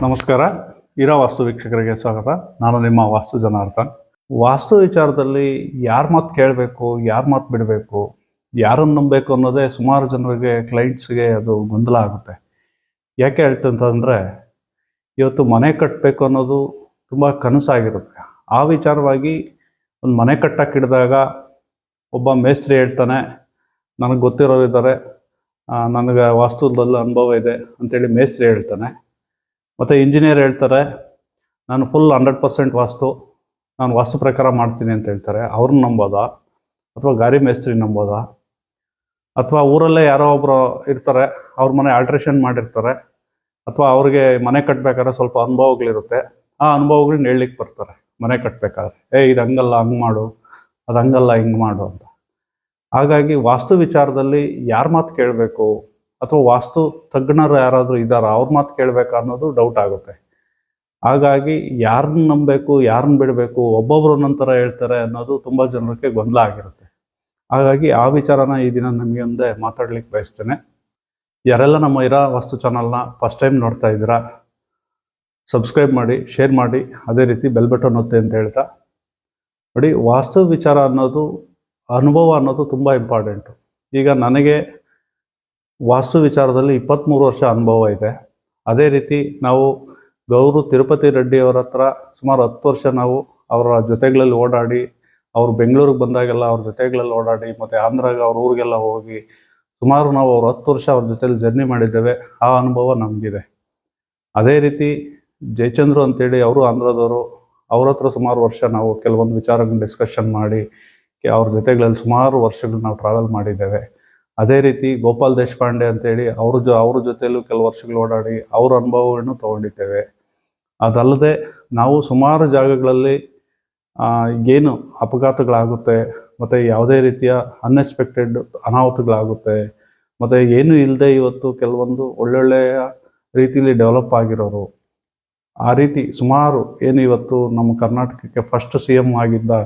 ನಮಸ್ಕಾರ. ಇರೋ ವಾಸ್ತು ವೀಕ್ಷಕರಿಗೆ ಸ್ವಾಗತ. ನಾನು ನಿಮ್ಮ ವಾಸ್ತು ಜನಾರ್ದನ್. ವಾಸ್ತು ವಿಚಾರದಲ್ಲಿ ಯಾರ ಮಾತು ಕೇಳಬೇಕು, ಯಾರ ಮಾತು ಬಿಡಬೇಕು, ಯಾರನ್ನು ನಂಬಬೇಕು ಅನ್ನೋದೇ ಸುಮಾರು ಜನರಿಗೆ, ಕ್ಲೈಂಟ್ಸ್ಗೆ ಅದು ಗೊಂದಲ ಆಗುತ್ತೆ. ಯಾಕೆ ಹೇಳ್ತಂತಂದರೆ, ಇವತ್ತು ಮನೆ ಕಟ್ಟಬೇಕು ಅನ್ನೋದು ತುಂಬ ಕನಸಾಗಿರುತ್ತೆ. ಆ ವಿಚಾರವಾಗಿ ಒಂದು ಮನೆ ಕಟ್ಟಕ್ಕೆ ಹಿಡಿದಾಗ ಒಬ್ಬ ಮೇಸ್ತ್ರಿ ಹೇಳ್ತಾನೆ, ನನಗೆ ಗೊತ್ತಿರೋರಿದ್ದಾರೆ, ನನಗೆ ವಾಸ್ತುದಲ್ಲಿ ಅನುಭವ ಇದೆ ಅಂತೇಳಿ ಮೇಸ್ತ್ರಿ ಹೇಳ್ತಾನೆ. ಮತ್ತು ಇಂಜಿನಿಯರ್ ಹೇಳ್ತಾರೆ, ನಾನು ಫುಲ್ 100% ನಾನು ವಾಸ್ತು ಪ್ರಕಾರ ಮಾಡ್ತೀನಿ ಅಂತ ಹೇಳ್ತಾರೆ. ಅವ್ರನ್ನ ನಂಬೋದಾ, ಅಥವಾ ಗಾರಿ ಮೇಸ್ತ್ರಿ ನಂಬೋದಾ, ಅಥವಾ ಊರಲ್ಲೇ ಯಾರೋ ಒಬ್ಬರು ಇರ್ತಾರೆ, ಅವ್ರ ಮನೆ ಆಲ್ಟ್ರೇಷನ್ ಮಾಡಿರ್ತಾರೆ, ಅಥವಾ ಅವ್ರಿಗೆ ಮನೆ ಕಟ್ಟಬೇಕಾದ್ರೆ ಸ್ವಲ್ಪ ಅನುಭವಗಳಿರುತ್ತೆ, ಆ ಅನುಭವಗಳನ್ನ ಹೇಳಲಿಕ್ಕೆ ಬರ್ತಾರೆ ಮನೆ ಕಟ್ಟಬೇಕಾದ್ರೆ. ಇದು ಹಂಗಲ್ಲ, ಹಂಗೆ ಮಾಡು, ಅದು ಹಂಗಲ್ಲ, ಹಿಂಗೆ ಮಾಡು ಅಂತ. ಹಾಗಾಗಿ ವಾಸ್ತು ವಿಚಾರದಲ್ಲಿ ಯಾರ ಮಾತು ಕೇಳಬೇಕು, ಅಥವಾ ವಾಸ್ತು ತಜ್ಞರು ಯಾರಾದರೂ ಇದ್ದಾರಾ, ಅವ್ರ ಮಾತು ಕೇಳಬೇಕಾ ಅನ್ನೋದು ಡೌಟ್ ಆಗುತ್ತೆ. ಹಾಗಾಗಿ ಯಾರನ್ನ ನಂಬಬೇಕು, ಯಾರನ್ನ ಬಿಡಬೇಕು, ಒಬ್ಬೊಬ್ರು ಒಂದೊಂಥರ ಹೇಳ್ತಾರೆ ಅನ್ನೋದು ತುಂಬ ಜನರಿಗೆ ಗೊಂದಲ ಆಗಿರುತ್ತೆ. ಹಾಗಾಗಿ ಆ ವಿಚಾರನ ಈ ದಿನ ನಿಮಗೆ ಮುಂದೆ ಮಾತಾಡ್ಲಿಕ್ಕೆ ಬಯಸ್ತೇನೆ. ಯಾರೆಲ್ಲ ನಮ್ಮ ಇರೋ ವಾಸ್ತು ಚಾನಲ್ನ ಫಸ್ಟ್ ಟೈಮ್ ನೋಡ್ತಾ ಇದ್ದೀರಾ, ಸಬ್ಸ್ಕ್ರೈಬ್ ಮಾಡಿ, ಶೇರ್ ಮಾಡಿ, ಅದೇ ರೀತಿ ಬೆಲ್ ಬಟನ್ ಒತ್ತಿ ಅಂತ ಹೇಳ್ತಾ. ನೋಡಿ, ವಾಸ್ತು ವಿಚಾರ ಅನ್ನೋದು, ಅನುಭವ ಅನ್ನೋದು ತುಂಬ ಇಂಪಾರ್ಟೆಂಟು. ಈಗ ನನಗೆ ವಾಸ್ತು ವಿಚಾರದಲ್ಲಿ 23 ವರ್ಷ ಅನುಭವ ಇದೆ. ಅದೇ ರೀತಿ ನಾವು ಗೌರು ತಿರುಪತಿ ರೆಡ್ಡಿಯವರ ಹತ್ರ ಸುಮಾರು 10 ವರ್ಷ ನಾವು ಅವರ ಜೊತೆಗಳಲ್ಲಿ ಓಡಾಡಿ, ಅವರು ಬೆಂಗಳೂರಿಗೆ ಬಂದಾಗೆಲ್ಲ ಅವ್ರ ಜೊತೆಗಳಲ್ಲಿ ಓಡಾಡಿ, ಮತ್ತು ಆಂಧ್ರಾಗ ಅವ್ರ ಊರಿಗೆಲ್ಲ ಹೋಗಿ ಸುಮಾರು ನಾವು ಅವ್ರು 10 ವರ್ಷ ಅವ್ರ ಜೊತೆಲಿ ಜರ್ನಿ ಮಾಡಿದ್ದೇವೆ. ಆ ಅನುಭವ ನಮಗಿದೆ. ಅದೇ ರೀತಿ ಜಯಚಂದ್ರು ಅಂತೇಳಿ ಅವರು ಆಂಧ್ರದವರು, ಅವ್ರ ಹತ್ರ ಸುಮಾರು ವರ್ಷ ನಾವು ಕೆಲವೊಂದು ವಿಚಾರಗಳನ್ನ ಡಿಸ್ಕಷನ್ ಮಾಡಿ ಅವ್ರ ಜೊತೆಗಳಲ್ಲಿ ಸುಮಾರು ವರ್ಷಗಳು ನಾವು ಟ್ರಾವೆಲ್ ಮಾಡಿದ್ದೇವೆ. ಅದೇ ರೀತಿ ಗೋಪಾಲ್ ದೇಶಪಾಂಡೆ ಅಂತೇಳಿ ಅವ್ರ ಜೊತೆಯಲ್ಲೂ ಕೆಲವು ವರ್ಷಗಳು ಓಡಾಡಿ ಅವ್ರ ಅನುಭವಗಳನ್ನು ತೊಗೊಂಡಿದ್ದೇವೆ. ಅದಲ್ಲದೆ ನಾವು ಸುಮಾರು ಜಾಗಗಳಲ್ಲಿ ಏನು ಅಪಘಾತಗಳಾಗುತ್ತೆ, ಮತ್ತು ಯಾವುದೇ ರೀತಿಯ ಅನ್ಎಕ್ಸ್ಪೆಕ್ಟೆಡ್ ಅನಾಹುತಗಳಾಗುತ್ತೆ, ಮತ್ತು ಏನೂ ಇಲ್ಲದೆ ಇವತ್ತು ಕೆಲವೊಂದು ಒಳ್ಳೊಳ್ಳೆಯ ರೀತಿಯಲ್ಲಿ ಡೆವಲಪ್ ಆಗಿರೋರು, ಆ ರೀತಿ ಸುಮಾರು ಏನು ಇವತ್ತು ನಮ್ಮ ಕರ್ನಾಟಕಕ್ಕೆ ಫಸ್ಟ್ CM ಆಗಿದ್ದ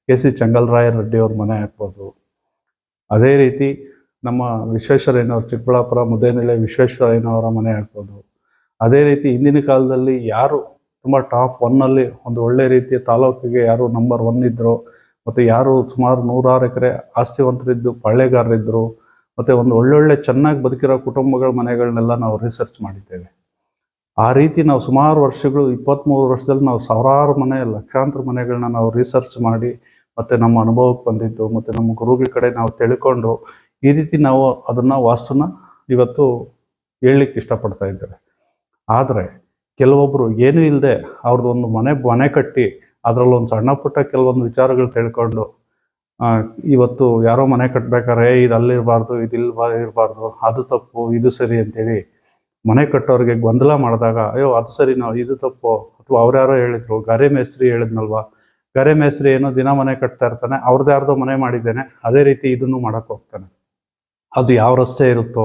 KC ಚೆಂಗಲ್ರಾಯ ರೆಡ್ಡಿಯವ್ರ ಮನೆ ಆಗ್ಬೋದು. ಅದೇ ರೀತಿ ನಮ್ಮ ವಿಶ್ವೇಶ್ವರಯ್ಯನವ್ರ ಚಿಕ್ಕಬಳ್ಳಾಪುರ ಮುದ್ದೇನಹಳ್ಳಿ ವಿಶ್ವೇಶ್ವರಯ್ಯನವರ ಮನೆ ಆಗ್ಬೋದು. ಅದೇ ರೀತಿ ಹಿಂದಿನ ಕಾಲದಲ್ಲಿ ಯಾರು ತುಂಬ ಟಾಪ್ 1ನಲ್ಲಿ ಒಂದು ಒಳ್ಳೆ ರೀತಿಯ ತಾಲೂಕಿಗೆ ಯಾರು ನಂಬರ್ 1 ಇದ್ದರು, ಮತ್ತು ಯಾರು ಸುಮಾರು 100 ಎಕರೆ ಆಸ್ತಿವಂತರಿದ್ದು ಪಾಳೆಗಾರರಿದ್ದರು, ಮತ್ತು ಒಂದು ಒಳ್ಳೊಳ್ಳೆ ಚೆನ್ನಾಗಿ ಬದುಕಿರೋ ಕುಟುಂಬಗಳ ಮನೆಗಳನ್ನೆಲ್ಲ ನಾವು ರಿಸರ್ಚ್ ಮಾಡಿದ್ದೇವೆ. ಆ ರೀತಿ ನಾವು ಸುಮಾರು ವರ್ಷಗಳು, 23 ವರ್ಷದಲ್ಲಿ ನಾವು ಸಾವಿರಾರು ಮನೆ, ಲಕ್ಷಾಂತರ ಮನೆಗಳನ್ನ ನಾವು ರಿಸರ್ಚ್ ಮಾಡಿ, ಮತ್ತು ನಮ್ಮ ಅನುಭವಕ್ಕೆ ಬಂದಿದ್ದು, ಮತ್ತು ನಮ್ಮ ಗುರುಗಳ ಕಡೆ ನಾವು ತಿಳ್ಕೊಂಡು, ಈ ರೀತಿ ನಾವು ಅದನ್ನು ವಾಸ್ತುನ ಇವತ್ತು ಹೇಳಲಿಕ್ಕೆ ಇಷ್ಟಪಡ್ತಾ ಇದ್ದೇವೆ. ಆದರೆ ಕೆಲವೊಬ್ಬರು ಏನೂ ಇಲ್ಲದೆ ಅವ್ರದ್ದು ಒಂದು ಮನೆ ಕಟ್ಟಿ ಅದರಲ್ಲೊಂದು ಸಣ್ಣ ಪುಟ್ಟ ಕೆಲವೊಂದು ವಿಚಾರಗಳು ತಿಳ್ಕೊಂಡು, ಇವತ್ತು ಯಾರೋ ಮನೆ ಕಟ್ಟಬೇಕಾದ್ರೆ ಇದು ಅಲ್ಲಿರಬಾರ್ದು, ಇದು ಇರಬಾರ್ದು, ಅದು ತಪ್ಪು, ಇದು ಸರಿ ಅಂತೇಳಿ ಮನೆ ಕಟ್ಟೋರಿಗೆ ಗೊಂದಲ ಮಾಡಿದಾಗ, ಅಯ್ಯೋ ಅದು ಸರಿ, ನಾವು ಇದು ತಪ್ಪು, ಅಥವಾ ಅವ್ರ್ಯಾರೋ ಹೇಳಿದ್ರು, ಗಾರೆ ಮೇಸ್ತ್ರಿ ಹೇಳಿದ್ನಲ್ವಾ, ಗಾರೆ ಮೇಸ್ತ್ರಿ ಏನೋ ದಿನ ಮನೆ ಕಟ್ತಾ ಇರ್ತಾನೆ, ಅವ್ರದ್ದು ಯಾರ್ದೋ ಮನೆ ಮಾಡಿದ್ದೇನೆ, ಅದೇ ರೀತಿ ಇದನ್ನು ಮಾಡೋಕ್ಕೆ ಹೋಗ್ತಾನೆ. ಅದು ಯಾವ ರಸ್ತೆ ಇರುತ್ತೋ,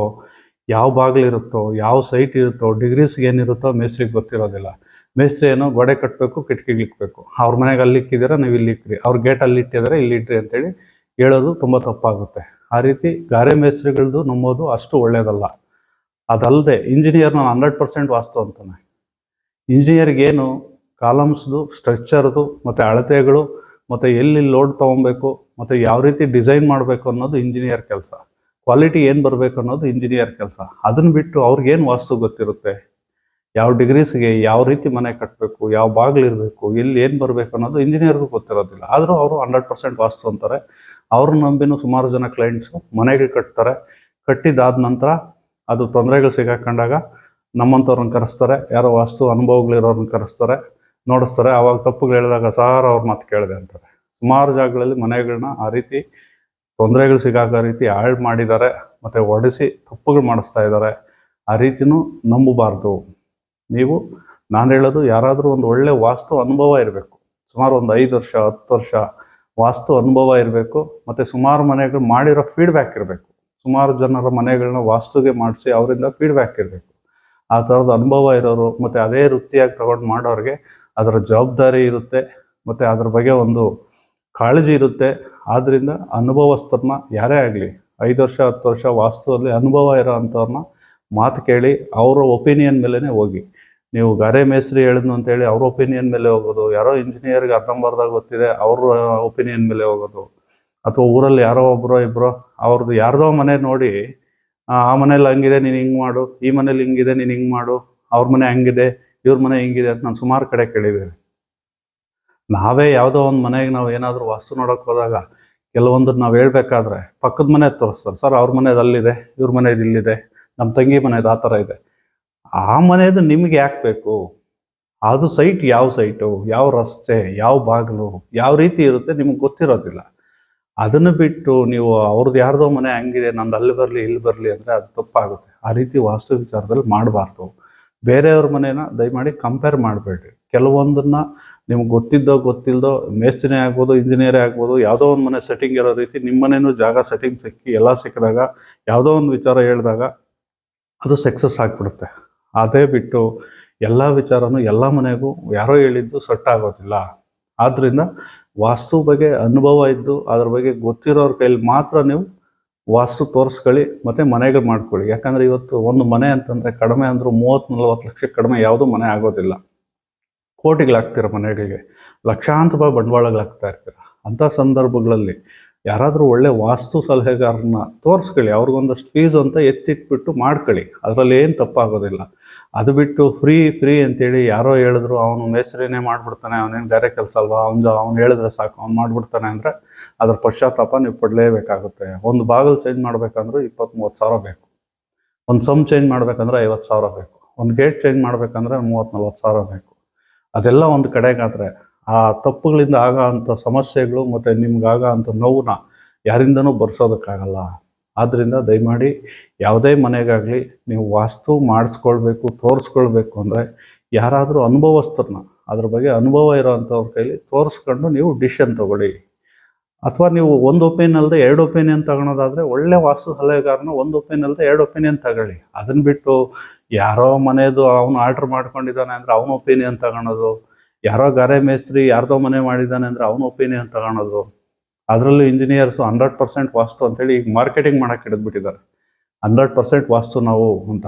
ಯಾವ ಬಾಗಿಲಿರುತ್ತೋ, ಯಾವ ಸೈಟ್ ಇರುತ್ತೋ, ಡಿಗ್ರೀಸ್ಗೆ ಏನಿರುತ್ತೋ ಮೇಸ್ತ್ರಿಗೆ ಗೊತ್ತಿರೋದಿಲ್ಲ. ಮೇಸ್ತ್ರಿ ಏನೋ ಗೋಡೆ ಕಟ್ಟಬೇಕು, ಕಿಟಕಿಗಳಿಕ್ಬೇಕು, ಅವ್ರ ಮನೆಗೆ ಅಲ್ಲಿ ಇಕ್ಕಿದ್ದೀರಾ, ನೀವು ಇಲ್ಲಿ ಇಕ್ಕಿರಿ, ಅವ್ರ ಗೇಟ್ ಅಲ್ಲಿ ಇಟ್ಟಿದ್ದಾರೆ, ಇಲ್ಲಿ ಇಟ್ರಿ ಅಂತೇಳಿ ಹೇಳೋದು ತುಂಬ ತಪ್ಪಾಗುತ್ತೆ. ಆ ರೀತಿ ಗಾರೆ ಮೇಸ್ತ್ರಿಗಳದ್ದು ನಂಬೋದು ಅಷ್ಟು ಒಳ್ಳೆಯದಲ್ಲ. ಅದಲ್ಲದೆ ಇಂಜಿನಿಯರ್ನ 100% ವಾಸ್ತು ಅಂತಾನೆ. ಇಂಜಿನಿಯರ್ಗೇನು ಕಾಲಮ್ಸ್ದು, ಸ್ಟ್ರಕ್ಚರ್ದು, ಮತ್ತು ಅಳತೆಗಳು, ಮತ್ತು ಎಲ್ಲಿ ಲೋಡ್ ತೊಗೊಬೇಕು, ಮತ್ತು ಯಾವ ರೀತಿ ಡಿಸೈನ್ ಮಾಡಬೇಕು ಅನ್ನೋದು ಇಂಜಿನಿಯರ್ ಕೆಲಸ. ಕ್ವಾಲಿಟಿ ಏನು ಬರಬೇಕು ಅನ್ನೋದು ಇಂಜಿನಿಯರ್ ಕೆಲಸ. ಅದನ್ನು ಬಿಟ್ಟು ಅವ್ರಿಗೇನು ವಾಸ್ತು ಗೊತ್ತಿರುತ್ತೆ, ಯಾವ ಡಿಗ್ರೀಸ್ಗೆ ಯಾವ ರೀತಿ ಮನೆ ಕಟ್ಟಬೇಕು, ಯಾವ ಬಾಗಿಲಿರಬೇಕು, ಎಲ್ಲಿ ಏನು ಬರಬೇಕು ಅನ್ನೋದು ಇಂಜಿನಿಯರ್ಗೂ ಗೊತ್ತಿರೋದಿಲ್ಲ. ಆದರೂ ಅವರು 100% ವಾಸ್ತು ಅಂತಾರೆ. ಅವ್ರನ್ನ ನಂಬಿನೂ ಸುಮಾರು ಜನ ಕ್ಲೈಂಟ್ಸು ಮನೆಗಳು ಕಟ್ತಾರೆ. ಕಟ್ಟಿದಾದ ನಂತರ ಅದು ತೊಂದರೆಗಳು ಸಿಗಾಕೊಂಡಾಗ ನಮ್ಮಂಥವ್ರನ್ನ ಕರೆಸ್ತಾರೆ, ಯಾರೋ ವಾಸ್ತು ಅನುಭವಗಳಿರೋರನ್ನ ಕರೆಸ್ತಾರೆ, ನೋಡಿಸ್ತಾರೆ. ಆವಾಗ ತಪ್ಪುಗಳು ಹೇಳಿದಾಗ, ಸಾರ್ ಅವ್ರ ಮಾತು ಕೇಳಿದೆ ಅಂತಾರೆ. ಸುಮಾರು ಜಾಗಗಳಲ್ಲಿ ಮನೆಗಳನ್ನ ಆ ರೀತಿ ತೊಂದರೆಗಳು ಸಿಗಾಕೋ ರೀತಿ ಹಾಳು ಮಾಡಿದ್ದಾರೆ, ಮತ್ತು ಒಡಿಸಿ ತಪ್ಪುಗಳು ಮಾಡಿಸ್ತಾ ಇದ್ದಾರೆ. ಆ ರೀತಿಯೂ ನಂಬಬಾರ್ದು. ನೀವು, ನಾನು ಹೇಳೋದು, ಯಾರಾದರೂ ಒಂದು ಒಳ್ಳೆ ವಾಸ್ತು ಅನುಭವ ಇರಬೇಕು. ಸುಮಾರು ಒಂದು 5 ವರ್ಷ 10 ವರ್ಷ ವಾಸ್ತು ಅನುಭವ ಇರಬೇಕು, ಮತ್ತು ಸುಮಾರು ಮನೆಗಳು ಮಾಡಿರೋ ಫೀಡ್ಬ್ಯಾಕ್ ಇರಬೇಕು. ಸುಮಾರು ಜನರ ಮನೆಗಳನ್ನ ವಾಸ್ತುಗೆ ಮಾಡಿಸಿ ಅವರಿಂದ ಫೀಡ್ಬ್ಯಾಕ್ ಇರಬೇಕು. ಆ ಥರದ ಅನುಭವ ಇರೋರು, ಮತ್ತು ಅದೇ ವೃತ್ತಿಯಾಗಿ ತಗೊಂಡು ಮಾಡೋರಿಗೆ ಅದರ ಜವಾಬ್ದಾರಿ ಇರುತ್ತೆ, ಮತ್ತು ಅದ್ರ ಬಗ್ಗೆ ಒಂದು ಕಾಳಜಿ ಇರುತ್ತೆ. ಆದ್ದರಿಂದ ಅನುಭವಸ್ಥರನ್ನ, ಯಾರೇ ಆಗಲಿ, 5 ವರ್ಷ 10 ವರ್ಷ ವಾಸ್ತುವಲ್ಲಿ ಅನುಭವ ಇರೋ ಅಂಥವ್ರನ್ನ ಮಾತು ಕೇಳಿ ಅವರ ಒಪಿನಿಯನ್ ಮೇಲೇ ಹೋಗಿ. ನೀವು ಗಾರೆ ಮೇಸ್ತ್ರಿ ಹೇಳಿದ್ನು ಅಂತೇಳಿ ಅವ್ರ ಒಪಿನಿಯನ್ ಮೇಲೆ ಹೋಗೋದು, ಯಾರೋ ಇಂಜಿನಿಯರ್ಗೆ ಅರ್ಧಂಬರ್ಧ ಗೊತ್ತಿದೆ ಅವ್ರ ಒಪಿನಿಯನ್ ಮೇಲೆ ಹೋಗೋದು, ಅಥವಾ ಊರಲ್ಲಿ ಯಾರೋ ಒಬ್ಬರೋ ಇಬ್ಬರೋ ಅವ್ರದ್ದು ಯಾರ್ದೋ ಮನೆ ನೋಡಿ ಆ ಮನೇಲಿ ಹಂಗಿದೆ ನೀನು ಹಿಂಗೆ ಮಾಡು, ಈ ಮನೇಲಿ ಹಿಂಗಿದೆ ನೀನು ಹಿಂಗೆ ಮಾಡು, ಅವ್ರ ಮನೆ ಹಂಗಿದೆ ಇವ್ರ ಮನೆ ಹಿಂಗಿದೆ ಅಂತ ನಾನು ಸುಮಾರು ಕಡೆ ಕೇಳಿದ್ದೇನೆ. ನಾವೇ ಯಾವುದೋ ಒಂದು ಮನೆಗೆ ನಾವು ಏನಾದರೂ ವಾಸ್ತು ನೋಡೋಕೆ ಹೋದಾಗ ಕೆಲವೊಂದನ್ನು ನಾವು ಹೇಳ್ಬೇಕಾದ್ರೆ ಪಕ್ಕದ ಮನೆ ತೋರಿಸ್ತಾರೆ, ಸರ್ ಅವ್ರ ಮನೇದು ಅಲ್ಲಿದೆ, ಇವ್ರ ಮನೇದು ಇಲ್ಲಿದೆ, ನಮ್ಮ ತಂಗಿ ಮನೇದು ಆ ಥರ ಇದೆ. ಆ ಮನೆಯದು ನಿಮಗೆ ಯಾಕೆ ಬೇಕು? ಅದು ಸೈಟ್ ಯಾವ ಸೈಟು, ಯಾವ ರಸ್ತೆ, ಯಾವ ಬಾಗಿಲು, ಯಾವ ರೀತಿ ಇರುತ್ತೆ ನಿಮಗೆ ಗೊತ್ತಿರೋದಿಲ್ಲ. ಅದನ್ನು ಬಿಟ್ಟು ನೀವು ಅವ್ರದ್ದು ಯಾರ್ದೋ ಮನೆ ಹಂಗಿದೆ ನಂದು ಅಲ್ಲಿ ಬರಲಿ ಇಲ್ಲಿ ಬರಲಿ ಅಂದರೆ ಅದು ತಪ್ಪಾಗುತ್ತೆ. ಆ ರೀತಿ ವಾಸ್ತು ವಿಚಾರದಲ್ಲಿ ಮಾಡಬಾರ್ದು. ಬೇರೆಯವ್ರ ಮನೇನ ದಯಮಾಡಿ ಕಂಪೇರ್ ಮಾಡಬೇಡ್ರಿ. ಕೆಲವೊಂದನ್ನು ನಿಮ್ಗೆ ಗೊತ್ತಿಲ್ಲದೋ ಮೇಸ್ತ್ರಿನೇ ಆಗ್ಬೋದು, ಇಂಜಿನಿಯರೇ ಆಗ್ಬೋದು, ಯಾವುದೋ ಒಂದು ಮನೆ ಸೆಟ್ಟಿಂಗ್ ಇರೋ ರೀತಿ ನಿಮ್ಮ ಮನೇನೂ ಜಾಗ ಸೆಟ್ಟಿಂಗ್ ಸಿಕ್ಕಿ ಎಲ್ಲ ಸಿಕ್ಕಿದಾಗ ಯಾವುದೋ ಒಂದು ವಿಚಾರ ಹೇಳಿದಾಗ ಅದು ಸಕ್ಸಸ್ ಆಗಿಬಿಡುತ್ತೆ. ಅದೇ ಬಿಟ್ಟು ಎಲ್ಲ ವಿಚಾರನೂ ಎಲ್ಲ ಮನೆಗೂ ಯಾರೋ ಹೇಳಿದ್ದು ಸೆಟ್ ಆಗೋದಿಲ್ಲ. ಆದ್ದರಿಂದ ವಾಸ್ತು ಬಗ್ಗೆ ಅನುಭವ ಇದ್ದು ಅದ್ರ ಬಗ್ಗೆ ಗೊತ್ತಿರೋರ ಕೈಲಿ ಮಾತ್ರ ನೀವು ವಾಸ್ತು ತೋರಿಸ್ಕೊಳ್ಳಿ ಮತ್ತು ಮನೆಗೆ ಮಾಡ್ಕೊಳ್ಳಿ. ಯಾಕಂದರೆ ಇವತ್ತು ಒಂದು ಮನೆ ಅಂತಂದರೆ ಕಡಿಮೆ ಅಂದರೂ 30-40 ಲಕ್ಷಕ್ಕೆ ಕಡಿಮೆ ಯಾವುದೂ ಮನೆ ಆಗೋದಿಲ್ಲ. ಕೋಟಿಗಳಾಗ್ತಿರ ಮನೆಗಳಿಗೆ, ಲಕ್ಷಾಂತರ ರೂಪಾಯಿ ಬಂಡವಾಳಗಳಾಗ್ತಾ ಇರ್ತೀರ. ಅಂಥ ಸಂದರ್ಭಗಳಲ್ಲಿ ಯಾರಾದರೂ ಒಳ್ಳೆ ವಾಸ್ತು ಸಲಹೆಗಾರನ್ನ ತೋರಿಸ್ಕೊಳ್ಳಿ. ಅವ್ರಿಗೊಂದಷ್ಟು ಫೀಸು ಅಂತ ಎತ್ತಿಟ್ಬಿಟ್ಟು ಮಾಡ್ಕೊಳ್ಳಿ, ಅದರಲ್ಲಿ ಏನು ತಪ್ಪಾಗೋದಿಲ್ಲ. ಅದು ಬಿಟ್ಟು ಫ್ರೀ ಅಂತೇಳಿ ಯಾರೋ ಹೇಳಿದ್ರು ಅವನು ಮೇಸ್ತ್ರಿನೇ ಮಾಡಿಬಿಡ್ತಾನೆ, ಅವನೇನು ಬೇರೆ ಕೆಲಸ ಅಲ್ವಾ, ಅವ್ನು ಹೇಳಿದ್ರೆ ಸಾಕು ಅವ್ನು ಮಾಡಿಬಿಡ್ತಾನೆ ಅಂದರೆ ಅದ್ರ ಪಶ್ಚಾತ್ತಾಪ ನೀವು ಪಡಲೇಬೇಕಾಗುತ್ತೆ. ಒಂದು ಬಾಗಿಲು ಚೇಂಜ್ ಮಾಡಬೇಕಂದ್ರೆ 20-30 ಸಾವಿರ ಬೇಕು, ಒಂದು ಸಮ್ ಚೇಂಜ್ ಮಾಡಬೇಕಂದ್ರೆ 50 ಸಾವಿರ ಬೇಕು, ಒಂದು ಗೇಟ್ ಚೇಂಜ್ ಮಾಡಬೇಕಂದ್ರೆ 30-40 ಸಾವಿರ ಬೇಕು. ಅದೆಲ್ಲ ಒಂದು ಕಡೆಗಾದರೆ ಆ ತಪ್ಪುಗಳಿಂದ ಆಗೋ ಅಂಥ ಸಮಸ್ಯೆಗಳು ಮತ್ತು ನಿಮ್ಗಾಗೋ ಅಂಥ ನೋವನ್ನ ಯಾರಿಂದನೂ ಬರ್ಸೋದಕ್ಕಾಗಲ್ಲ. ಆದ್ದರಿಂದ ದಯಮಾಡಿ ಯಾವುದೇ ಮನೆಗಾಗಲಿ ನೀವು ವಾಸ್ತು ಮಾಡಿಸ್ಕೊಳ್ಬೇಕು, ತೋರಿಸ್ಕೊಳ್ಬೇಕು ಅಂದರೆ ಯಾರಾದರೂ ಅನುಭವಸ್ಥರನ್ನ, ಅದ್ರ ಬಗ್ಗೆ ಅನುಭವ ಇರೋವಂಥವ್ರ ಕೈಲಿ ತೋರಿಸ್ಕೊಂಡು ನೀವು ಡಿಸಿಷನ್ ತೊಗೊಳ್ಳಿ. ಅಥವಾ ನೀವು ಒಂದು ಒಪಿನಿಯನ್ ಅಲ್ಲದೆ 2 ಒಪಿನಿಯನ್ ತಗೊಳೋದಾದರೆ ಒಳ್ಳೆ ವಾಸ್ತು ಸಲಹೆಗಾರನ ಒಂದು ಒಪಿನಿಯನ್ ಅಲ್ಲದೆ 2 ಒಪಿನಿಯನ್ ತಗೊಳ್ಳಿ. ಅದನ್ನು ಬಿಟ್ಟು ಯಾರೋ ಮನೆಯದು ಅವನು ಆರ್ಡ್ರ್ ಮಾಡ್ಕೊಂಡಿದ್ದಾನೆ ಅಂದರೆ ಅವನ ಒಪಿನಿಯನ್ ತಗೊಳೋದು, ಯಾರೋ ಗಾರೆ ಮೇಸ್ತ್ರಿ ಯಾರ್ದೋ ಮನೆ ಮಾಡಿದ್ದಾನೆ ಅಂದರೆ ಅವನ ಒಪಿನಿಯನ್ ತಗೊಳೋದು. ಅದರಲ್ಲೂ ಇಂಜಿನಿಯರ್ಸು 100% ವಾಸ್ತು ಅಂತೇಳಿ ಈಗ ಮಾರ್ಕೆಟಿಂಗ್ ಮಾಡೋಕ್ಕೆ ಹಿಡಿದ್ಬಿಟ್ಟಿದ್ದಾರೆ. 100% ವಾಸ್ತು ನಾವು ಅಂತ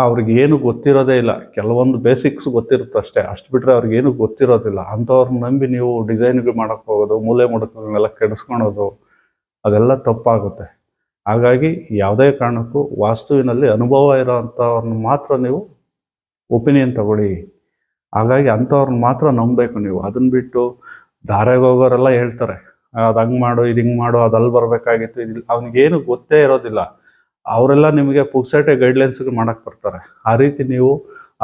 ಅವ್ರಿಗೇನು ಗೊತ್ತಿರೋದೇ ಇಲ್ಲ. ಕೆಲವೊಂದು ಬೇಸಿಕ್ಸ್ ಗೊತ್ತಿರುತ್ತೆ ಅಷ್ಟೇ, ಅಷ್ಟು ಬಿಟ್ಟರೆ ಅವ್ರಿಗೇನು ಗೊತ್ತಿರೋದಿಲ್ಲ. ಅಂಥವ್ರನ್ನ ನಂಬಿ ನೀವು ಡಿಸೈನ್ಗಳು ಮಾಡೋಕ್ಕೆ ಹೋಗೋದು, ಮೂಲೆ ಮುಡುಕುಗಳನ್ನೆಲ್ಲ ಕೆಡಿಸ್ಕೊಳೋದು, ಅದೆಲ್ಲ ತಪ್ಪಾಗುತ್ತೆ. ಹಾಗಾಗಿ ಯಾವುದೇ ಕಾರಣಕ್ಕೂ ವಾಸ್ತುವಿನಲ್ಲಿ ಅನುಭವ ಇರೋವಂಥವ್ರನ್ನ ಮಾತ್ರ ನೀವು ಒಪಿನಿಯನ್ ತಗೊಳ್ಳಿ. ಹಾಗಾಗಿ ಅಂಥವ್ರನ್ನ ಮಾತ್ರ ನಂಬಬೇಕು ನೀವು. ಅದನ್ನು ಬಿಟ್ಟು ದಾರೆಗೆ ಹೋಗೋರೆಲ್ಲ ಹೇಳ್ತಾರೆ ಅದು ಹಂಗೆ ಮಾಡು, ಇದು ಹಿಂಗೆ ಮಾಡು, ಅದು ಅಲ್ಲಿ ಬರಬೇಕಾಗಿತ್ತು, ಇದು ಅವನಿಗೇನು ಗೊತ್ತೇ ಇರೋದಿಲ್ಲ. ಅವರೆಲ್ಲ ನಿಮಗೆ ಪುಕ್ಸಟೆ ಗೈಡ್ಲೈನ್ಸ್ಗಳು ಮಾಡೋಕ್ಕೆ ಬರ್ತಾರೆ. ಆ ರೀತಿ ನೀವು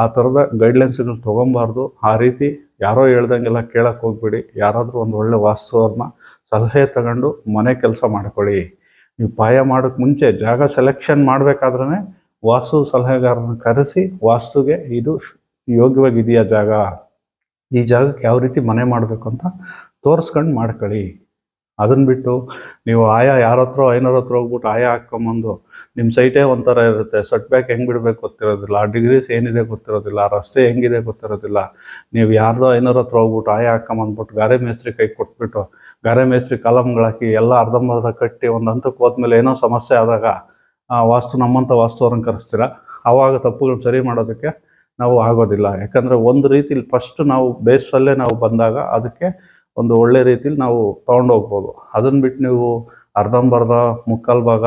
ಆ ಥರದ ಗೈಡ್ಲೈನ್ಸ್ಗಳು ತೊಗೊಬಾರ್ದು. ಆ ರೀತಿ ಯಾರೋ ಹೇಳ್ದಂಗೆಲ್ಲ ಕೇಳಕ್ಕೆ ಹೋಗ್ಬಿಡಿ. ಯಾರಾದರೂ ಒಂದು ಒಳ್ಳೆ ವಾಸ್ತುವ್ರನ್ನ ಸಲಹೆ ತಗೊಂಡು ಮನೆ ಕೆಲಸ ಮಾಡ್ಕೊಳ್ಳಿ. ನೀವು ಪಾಯ ಮಾಡೋಕ್ಕೆ ಮುಂಚೆ ಜಾಗ ಸೆಲೆಕ್ಷನ್ ಮಾಡಬೇಕಾದ್ರೇ ವಾಸ್ತು ಸಲಹೆಗಾರನ ಕರೆಸಿ ವಾಸ್ತುಗೆ ಇದು ಯೋಗ್ಯವಾಗಿದೆಯಾ ಜಾಗ, ಈ ಜಾಗಕ್ಕೆ ಯಾವ ರೀತಿ ಮನೆ ಮಾಡಬೇಕು ಅಂತ ತೋರಿಸ್ಕೊಂಡು ಮಾಡ್ಕೊಳ್ಳಿ. ಅದನ್ನು ಬಿಟ್ಟು ನೀವು ಯಾರ ಹತ್ರ ಐನೋರ ಹತ್ರ ಹೋಗ್ಬಿಟ್ಟು ಹಾಕ್ಕೊಂಬಂದು ನಿಮ್ಮ ಸೈಟೇ ಒಂಥರ ಇರುತ್ತೆ, ಸೆಟ್ ಬ್ಯಾಕ್ ಹೆಂಗೆ ಬಿಡಬೇಕು ಗೊತ್ತಿರೋದಿಲ್ಲ, ಡಿಗ್ರೀಸ್ ಏನಿದೆ ಗೊತ್ತಿರೋದಿಲ್ಲ, ರಸ್ತೆ ಹೆಂಗಿದೆ ಗೊತ್ತಿರೋದಿಲ್ಲ. ನೀವು ಯಾರ್ದೋ ಐನೋರ ಹತ್ರ ಹೋಗ್ಬಿಟ್ಟು ಹಾಕ್ಕೊಂಬಂದ್ಬಿಟ್ಟು ಗಾರೆ ಮೇಸ್ತ್ರಿ ಕೈ ಕೊಟ್ಬಿಟ್ಟು ಗಾರೆ ಮೇಸ್ತ್ರಿ ಕಾಲಮ್ಗಳಾಕಿ ಎಲ್ಲ ಅರ್ಧಂಬರ್ಧ ಕಟ್ಟಿ ಒಂದು ಹಂತಕ್ಕೆ ಹೋದ್ಮೇಲೆ ಏನೋ ಸಮಸ್ಯೆ ಆದಾಗ ನಮ್ಮಂಥ ವಾಸ್ತುವ್ರನ್ನ ಕರೆಸ್ತೀರ. ಆವಾಗ ತಪ್ಪುಗಳು ಸರಿ ಮಾಡೋದಕ್ಕೆ ನಾವು ಆಗೋದಿಲ್ಲ. ಯಾಕಂದರೆ ಒಂದು ರೀತಿಲಿ ಫಸ್ಟ್ ನಾವು ಬೇಸಲ್ಲೇ ನಾವು ಬಂದಾಗ ಅದಕ್ಕೆ ಒಂದು ಒಳ್ಳೆ ರೀತಿಲಿ ನಾವು ತೊಗೊಂಡೋಗ್ಬೋದು. ಅದನ್ನು ಬಿಟ್ಟು ನೀವು ಅರ್ಧಂಬರ್ಧ ಮುಕ್ಕಾಲು ಭಾಗ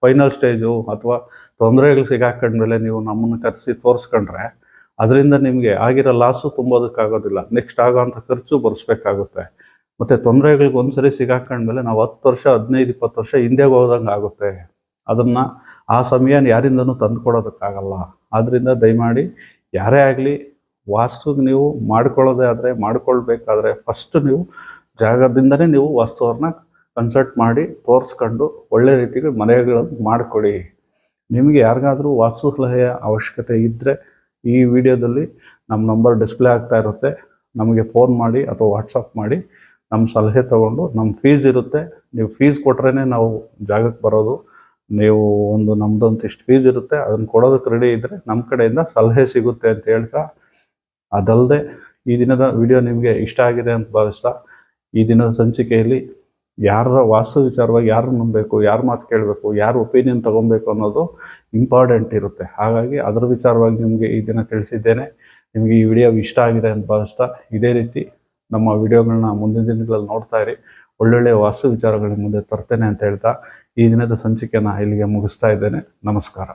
ಫೈನಲ್ ಸ್ಟೇಜು ಅಥವಾ ತೊಂದರೆಗಳು ಸಿಗಾಕೊಂಡ್ಮೇಲೆ ನೀವು ನಮ್ಮನ್ನು ಕರೆಸಿ ತೋರಿಸ್ಕೊಂಡ್ರೆ ಅದರಿಂದ ನಿಮಗೆ ಆಗಿರೋ ಲಾಸು ತುಂಬೋದಕ್ಕಾಗೋದಿಲ್ಲ, ನೆಕ್ಸ್ಟ್ ಆಗೋವಂಥ ಖರ್ಚು ಬರೆಸ್ಬೇಕಾಗುತ್ತೆ. ಮತ್ತು ತೊಂದರೆಗಳಿಗೆ ಒಂದ್ಸರಿ ಸಿಗಾಕೊಂಡ್ಮೇಲೆ ನಾವು 10 ವರ್ಷ 15-20 ವರ್ಷ ಹಿಂದೆ ಹೋದಂಗೆ ಆಗುತ್ತೆ. ಅದನ್ನು ಆ ಸಮಯ ಯಾರಿಂದನೂ ತಂದುಕೊಡೋದಕ್ಕಾಗಲ್ಲ. ಆದ್ದರಿಂದ ದಯಮಾಡಿ ಯಾರೇ ಆಗಲಿ ವಾಸ್ತುಗೆ ನೀವು ಮಾಡ್ಕೊಳ್ಳೋದೇ ಆದರೆ ಮಾಡ್ಕೊಳ್ಬೇಕಾದ್ರೆ ಫಸ್ಟ್ ನೀವು ಜಾಗದಿಂದನೇ ನೀವು ವಾಸ್ತುವ್ರನ್ನ ಕನ್ಸಲ್ಟ್ ಮಾಡಿ ತೋರಿಸ್ಕೊಂಡು ಒಳ್ಳೆ ರೀತಿಗೆ ಮನೆಗಳನ್ನು ಮಾಡಿಕೊಡಿ. ನಿಮಗೆ ಯಾರಿಗಾದರೂ ವಾಸ್ತು ಸಲಹೆಯ ಅವಶ್ಯಕತೆ ಇದ್ದರೆ ಈ ವಿಡಿಯೋದಲ್ಲಿ ನಮ್ಮ ನಂಬರ್ ಡಿಸ್ಪ್ಲೇ ಆಗ್ತಾ ಇರುತ್ತೆ, ನಮಗೆ ಫೋನ್ ಮಾಡಿ ಅಥವಾ ವಾಟ್ಸಪ್ ಮಾಡಿ ನಮ್ಮ ಸಲಹೆ ತೊಗೊಂಡು ನಮ್ಮ ಫೀಸ್ ಇರುತ್ತೆ. ನೀವು ಫೀಸ್ ಕೊಟ್ರೇ ನಾವು ಜಾಗಕ್ಕೆ ಬರೋದು. ನೀವು ನಮ್ಮದೊಂದು ಇಷ್ಟು ಫೀಸ್ ಇರುತ್ತೆ, ಅದನ್ನು ಕೊಡೋದಕ್ಕೆ ರೆಡಿ ಇದ್ದರೆ ನಮ್ಮ ಕಡೆಯಿಂದ ಸಲಹೆ ಸಿಗುತ್ತೆ ಅಂತ ಹೇಳ್ತಾ, ಅದಲ್ಲದೆ ಈ ದಿನದ ವಿಡಿಯೋ ನಿಮಗೆ ಇಷ್ಟ ಆಗಿದೆ ಅಂತ ಭಾವಿಸ್ತಾ ಈ ದಿನದ ಸಂಚಿಕೆಯಲ್ಲಿ ಯಾರ ವಾಸ್ತು ವಿಚಾರವಾಗಿ ಯಾರು ನಂಬಬೇಕು, ಯಾರ ಮಾತು ಕೇಳಬೇಕು, ಯಾರು ಒಪಿನಿಯನ್ ತೊಗೊಬೇಕು ಅನ್ನೋದು ಇಂಪಾರ್ಟೆಂಟ್ ಇರುತ್ತೆ. ಹಾಗಾಗಿ ಅದರ ವಿಚಾರವಾಗಿ ನಿಮಗೆ ಈ ದಿನ ತಿಳಿಸಿದ್ದೇನೆ. ನಿಮಗೆ ಈ ವಿಡಿಯೋ ಇಷ್ಟ ಆಗಿದೆ ಅಂತ ಭಾವಿಸ್ತಾ, ಇದೇ ರೀತಿ ನಮ್ಮ ವಿಡಿಯೋಗಳನ್ನ ಮುಂದಿನ ದಿನಗಳಲ್ಲಿ ನೋಡ್ತಾ ಇರಿ. ಒಳ್ಳೊಳ್ಳೆಯ ವಾಸ್ತು ವಿಚಾರಗಳ ಮುಂದೆ ತರ್ತೇನೆ ಅಂತ ಹೇಳ್ತಾ ಈ ದಿನದ ಸಂಚಿಕೆಯನ್ನು ಇಲ್ಲಿಗೆ ಮುಗಿಸ್ತಾ ಇದ್ದೇನೆ. ನಮಸ್ಕಾರ.